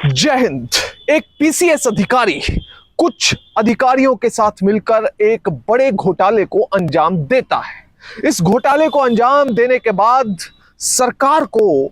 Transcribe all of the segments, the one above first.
जय हिंद। एक पीसीएस अधिकारी कुछ अधिकारियों के साथ मिलकर एक बड़े घोटाले को अंजाम देता है। इस घोटाले को अंजाम देने के बाद सरकार को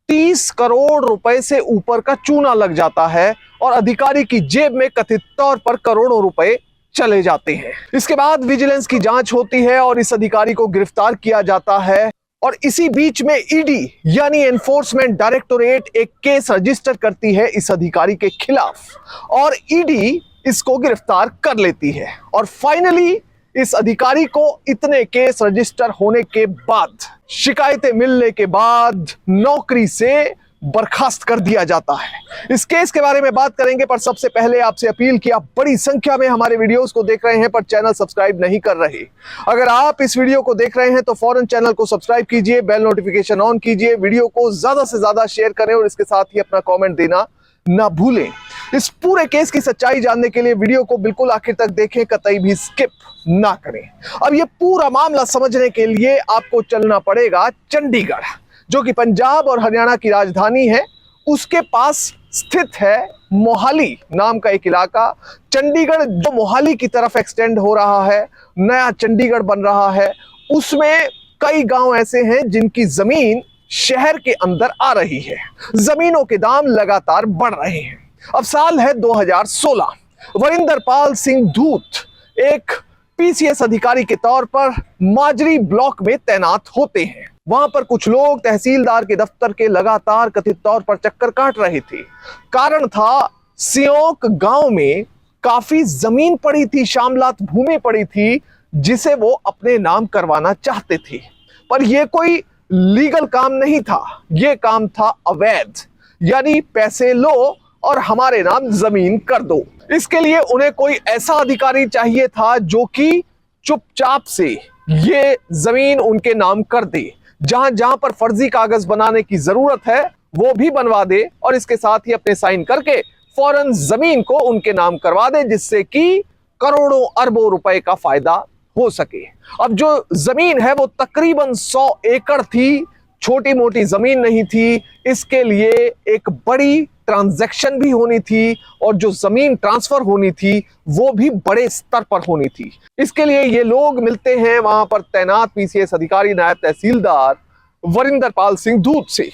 30 करोड़ रुपए से ऊपर का चूना लग जाता है और अधिकारी की जेब में कथित तौर पर करोड़ों रुपए चले जाते हैं। इसके बाद विजिलेंस की जांच होती है और इस अधिकारी को गिरफ्तार किया जाता है और इसी बीच में ईडी यानी एनफोर्समेंट डायरेक्टोरेट एक केस रजिस्टर करती है इस अधिकारी के खिलाफ और ईडी इसको गिरफ्तार कर लेती है और फाइनली इस अधिकारी को इतने केस रजिस्टर होने के बाद, शिकायतें मिलने के बाद नौकरी से बर्खास्त कर दिया जाता है। इस केस के बारे में बात करेंगे, पर सबसे पहले आपसे अपील कि आप बड़ी संख्या में हमारे वीडियोस को देख रहे हैं पर चैनल सब्सक्राइब नहीं कर रहे। अगर आप इस वीडियो को देख रहे हैं तो फौरन चैनल को सब्सक्राइब कीजिए, बेल नोटिफिकेशन ऑन कीजिए, वीडियो को ज्यादा से ज्यादा शेयर करें और इसके साथ ही अपना कॉमेंट देना ना भूलें। इस पूरे केस की सच्चाई जानने के लिए वीडियो को बिल्कुल आखिर तक देखें, कतई भी स्किप ना करें। अब ये पूरा मामला समझने के लिए आपको चलना पड़ेगा चंडीगढ़, जो कि पंजाब और हरियाणा की राजधानी है। उसके पास स्थित है मोहाली नाम का एक इलाका। चंडीगढ़ जो मोहाली की तरफ एक्सटेंड हो रहा है, नया चंडीगढ़ बन रहा है, उसमें कई गांव ऐसे हैं जिनकी जमीन शहर के अंदर आ रही है। जमीनों के दाम लगातार बढ़ रहे हैं। अब साल है 2016। वरिंदर पाल सिंह धूत एक पीसीएस अधिकारी के तौर पर माजरी ब्लॉक में तैनात होते हैं। वहां पर कुछ लोग तहसीलदार के दफ्तर के लगातार कथित तौर पर चक्कर काट रहे थे। कारण था सियोक गांव में काफी जमीन पड़ी थी, शामलात भूमि पड़ी थी, जिसे वो अपने नाम करवाना चाहते थे। पर यह कोई लीगल काम नहीं था, यह काम था अवैध, यानी पैसे लो और हमारे नाम जमीन कर दो। इसके लिए उन्हें कोई ऐसा अधिकारी चाहिए था जो कि चुपचाप से ये जमीन उनके नाम कर दे, जहां जहां पर फर्जी कागज बनाने की जरूरत है वो भी बनवा दे और इसके साथ ही अपने साइन करके फौरन जमीन को उनके नाम करवा दे, जिससे कि करोड़ों अरबों रुपए का फायदा हो सके। अब जो जमीन है वो तकरीबन 100 एकड़ थी, छोटी मोटी जमीन नहीं थी। इसके लिए एक बड़ी ट्रांजैक्शन भी होनी थी और जो जमीन ट्रांसफर होनी थी वो भी बड़े स्तर पर होनी थी। इसके लिए ये लोग मिलते हैं वहां पर तैनात पीसीएस अधिकारी नायब तहसीलदार वरिंदर पाल सिंह धूत से।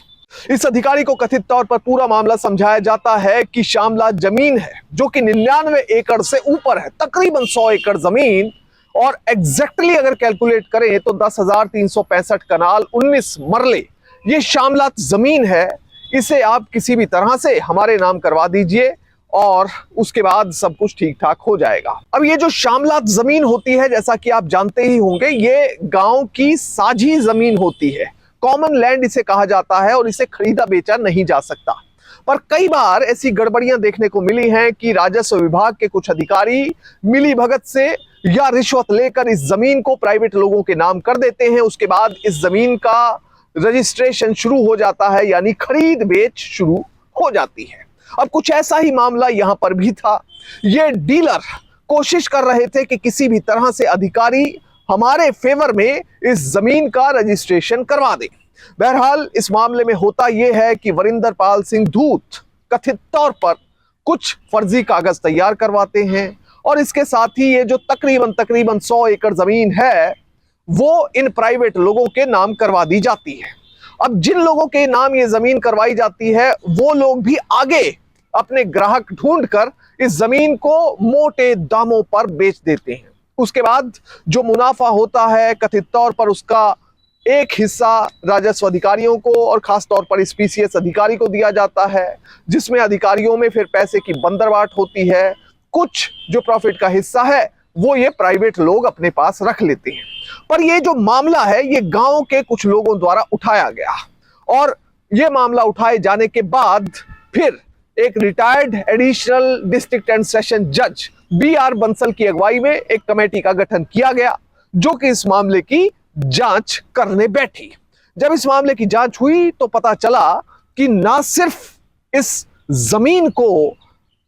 इस अधिकारी को कथित तौर पर पूरा मामला समझाया जाता है कि शामलात जमीन है जो कि 99 एकड़ से ऊपर है, तकरीबन 100 एकड़ जमीन, और एग्जैक्टली अगर कैलकुलेट करें तो 10,365 कनाल 19 मरले ये शामलात जमीन है। इसे आप किसी भी तरह से हमारे नाम करवा दीजिए और उसके बाद सब कुछ ठीक ठाक हो जाएगा। अब ये जो शामलात जमीन होती है, जैसा कि आप जानते ही होंगे, ये गांव की साझी जमीन होती है, कॉमन लैंड इसे कहा जाता है और इसे खरीदा बेचा नहीं जा सकता। पर कई बार ऐसी गड़बड़ियां देखने को मिली हैं कि राजस्व विभाग के कुछ अधिकारी मिली भगत से या रिश्वत लेकर इस जमीन को प्राइवेट लोगों के नाम कर देते हैं। उसके बाद इस जमीन का रजिस्ट्रेशन शुरू हो जाता है, यानी खरीद बेच शुरू हो जाती है। अब कुछ ऐसा ही मामला यहां पर भी था। ये डीलर कोशिश कर रहे थे कि किसी भी तरह से अधिकारी हमारे फेवर में इस जमीन का रजिस्ट्रेशन करवा दे। बहरहाल इस मामले में होता यह है कि वरिंदर पाल सिंह धूत कथित तौर पर कुछ फर्जी कागज तैयार करवाते हैं और इसके साथ ही ये जो तकरीबन 100 एकड़ जमीन है वो इन प्राइवेट लोगों के नाम करवा दी जाती है। अब जिन लोगों के नाम ये जमीन करवाई जाती है वो लोग भी आगे अपने ग्राहक ढूंढकर इस जमीन को मोटे दामों पर बेच देते हैं। उसके बाद जो मुनाफा होता है कथित तौर पर उसका एक हिस्सा राजस्व अधिकारियों को और खास तौर पर इस पीसीएस अधिकारी को दिया जाता है, जिसमें अधिकारियों में फिर पैसे की बंदरवाट होती है। कुछ जो प्रॉफिट का हिस्सा है वो ये प्राइवेट लोग अपने पास रख लेते हैं। पर ये जो मामला है ये गांव के कुछ लोगों द्वारा उठाया गया और ये मामला उठाए जाने के बाद फिर एक retired additional district and session जज बीआर बंसल की अगुवाई में एक कमेटी का गठन किया गया जो कि इस मामले की जांच करने बैठी। जब इस मामले की जांच हुई तो पता चला कि ना सिर्फ इस जमीन को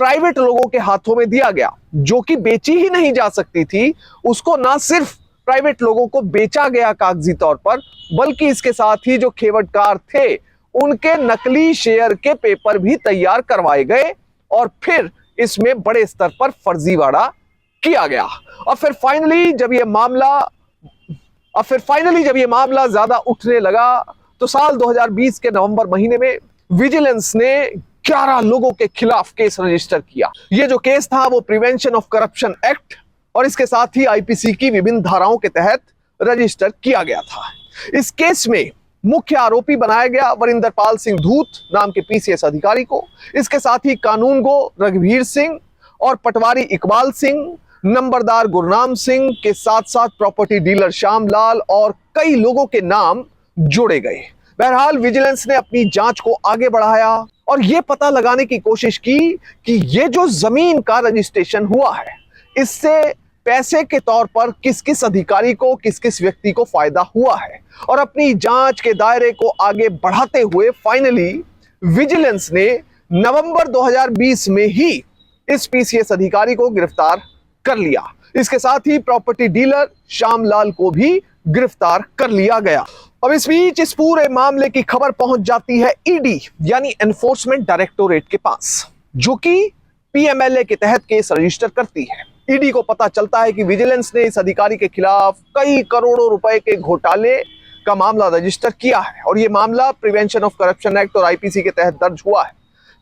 प्राइवेट लोगों के हाथों में दिया गया जो कि बेची ही नहीं जा सकती थी, उसको ना सिर्फ प्राइवेट लोगों को बेचा गया कागजी तौर पर, बल्कि इसके साथ ही जो खेवटकार थे उनके नकली शेयर के पेपर भी तैयार करवाए गए और फिर इसमें बड़े स्तर पर फर्जीवाड़ा किया गया। और फिर फाइनली जब यह मामला ज्यादा उठने लगा तो साल 2020 के नवंबर महीने में विजिलेंस ने 11 लोगों के खिलाफ केस रजिस्टर किया। यह जो केस था वो प्रिवेंशन ऑफ करप्शन एक्ट और इसके साथ ही आईपीसी की विभिन्न धाराओं के तहत रजिस्टर किया गया था। इस केस में मुख्य आरोपी बनाया गया वरिंदर पाल सिंह धूत नाम के पीसीएस अधिकारी को। इसके साथ ही कानूनगो रघुवीर सिंह और पटवारी इकबाल सिंह, नंबरदार गुरनाम सिंह के साथ साथ प्रॉपर्टी डीलर श्यामलाल और कई लोगों के नाम जोड़े गए। बहरहाल विजिलेंस ने अपनी जांच को आगे बढ़ाया और यह पता लगाने की कोशिश की कि यह जो जमीन का रजिस्ट्रेशन हुआ है इससे पैसे के तौर पर किस किस अधिकारी को, किस किस व्यक्ति को फायदा हुआ है। और अपनी जांच के दायरे को आगे बढ़ाते हुए फाइनली विजिलेंस ने नवंबर 2020 में ही इस पीसीएस अधिकारी को गिरफ्तार कर लिया। इसके साथ ही प्रॉपर्टी डीलर श्यामलाल को भी गिरफ्तार कर लिया गया। अब इस बीच इस पूरे मामले की खबर पहुंच जाती है ईडी यानी एनफोर्समेंट डायरेक्टोरेट के पास, जो कि पीएमएलए के तहत केस रजिस्टर करती है। ईडी को पता चलता है कि विजिलेंस ने इस अधिकारी के खिलाफ कई करोड़ों रुपए के घोटाले का मामला रजिस्टर किया है और यह मामला प्रिवेंशन ऑफ करप्शन एक्ट और आईपीसी के तहत दर्ज हुआ है।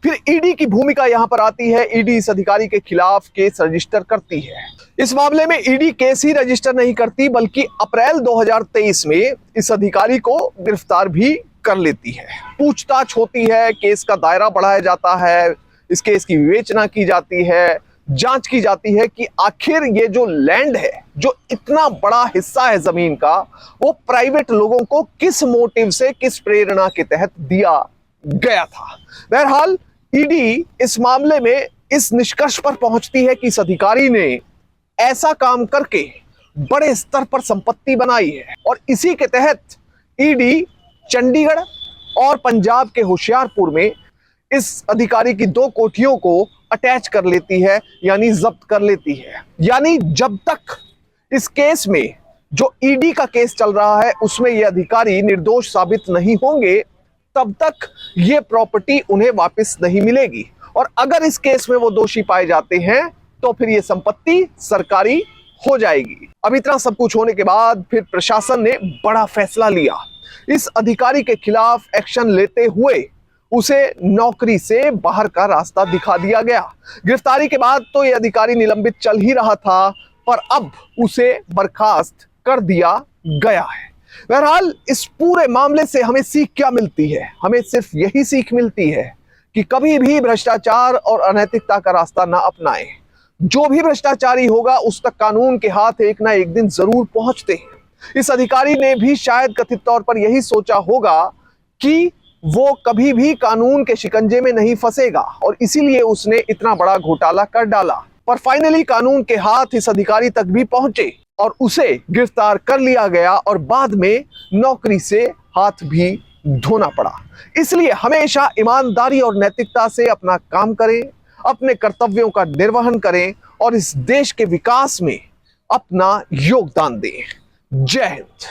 फिर ईडी की भूमिका यहां पर आती है। ईडी इस अधिकारी के खिलाफ केस रजिस्टर करती है। इस मामले में ईडी केस ही रजिस्टर नहीं करती बल्कि अप्रैल 2023 में इस अधिकारी को गिरफ्तार भी कर लेती है। पूछताछ होती है, केस का दायरा बढ़ाया जाता है, इस केस की विवेचना की जाती है, जांच की जाती है कि आखिर ये जो लैंड है, जो इतना बड़ा हिस्सा है जमीन का, वो प्राइवेट लोगों को किस मोटिव से, किस प्रेरणा के तहत दिया गया था। बहरहाल ईडी इस मामले में इस निष्कर्ष पर पहुंचती है कि इस अधिकारी ने ऐसा काम करके बड़े स्तर पर संपत्ति बनाई है और इसी के तहत ईडी चंडीगढ़ और पंजाब के होशियारपुर में इस अधिकारी की 2 कोठियों को अटैच कर लेती है यानी जब्त कर लेती है। यानी जब तक इस केस में जो ईडी का केस चल रहा है उसमें ये अधिकारी निर्दोष साबित नहीं होंगे तब तक ये प्रॉपर्टी उन्हें वापस नहीं मिलेगी और अगर इस केस में वो दोषी पाए जाते हैं तो फिर ये संपत्ति सरकारी हो जाएगी। अब इतना सब कुछ होने के बाद फिर प्रशासन ने बड़ा फैसला लिया। इस अधिकारी के खिलाफ एक्शन लेते हुए उसे नौकरी से बाहर का रास्ता दिखा दिया गया। गिरफ्तारी के बाद तो यह अधिकारी निलंबित चल ही रहा था पर अब उसे बर्खास्त कर दिया गया है। बहरहाल इस पूरे मामले से हमें सीख क्या मिलती है? हमें सिर्फ यही सीख मिलती है कि कभी भी भ्रष्टाचार और अनैतिकता का रास्ता ना अपनाएं। जो भी भ्रष्टाचारी होगा उस तक कानून के हाथ एक ना एक दिन जरूर पहुंचते हैं। इस अधिकारी ने भी शायद कथित तौर पर यही सोचा होगा कि वो कभी भी कानून के शिकंजे में नहीं फंसेगा और इसीलिए उसने इतना बड़ा घोटाला कर डाला। पर फाइनली कानून के हाथ इस अधिकारी तक भी पहुंचे और उसे गिरफ्तार कर लिया गया और बाद में नौकरी से हाथ भी धोना पड़ा। इसलिए हमेशा ईमानदारी और नैतिकता से अपना काम करें, अपने कर्तव्यों का निर्वहन करें और इस देश के विकास में अपना योगदान दें। जय हिंद।